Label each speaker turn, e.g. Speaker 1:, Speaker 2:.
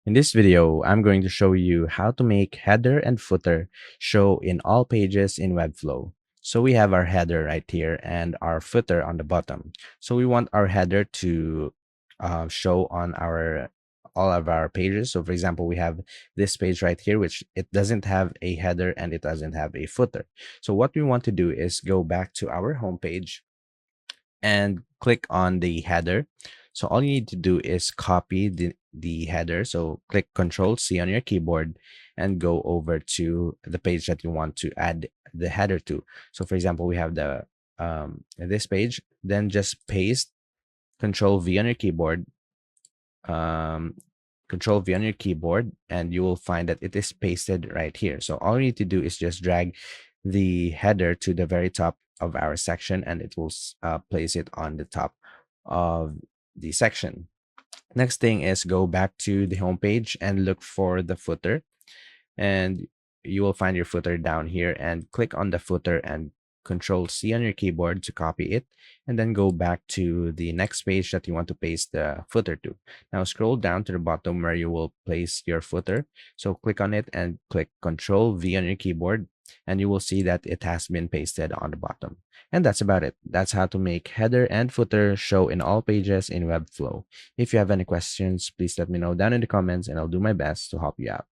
Speaker 1: In this video, I'm going to show you how to make header and footer show in all pages in Webflow. So we have our header right here and our footer on the bottom. So we want our header to show on all of our pages. So for example, we have this page right here, which it doesn't have a header and it doesn't have a footer. So what we want to do is go back to our home page and click on the header. So all you need to do is copy the header. So click Control C on your keyboard and go over to the page that you want to add the header to. So for example, we have this page, then just paste Control V on your keyboard, um, Control V on your keyboard, and you will find that it is pasted right here. So all you need to do is just drag the header to the very top of our section, and it will place it on the top of the section. Next thing is go back to the home page and look for the footer, and you will find your footer down here, and click on the footer and Control C on your keyboard to copy it, and then go back to the next page that you want to paste the footer to. Now scroll down to the bottom where you will place your footer. So click on it and click Control V on your keyboard, and you will see that it has been pasted on the bottom. And that's about it. That's how to make header and footer show in all pages in Webflow. If you have any questions, please let me know down in the comments and I'll do my best to help you out.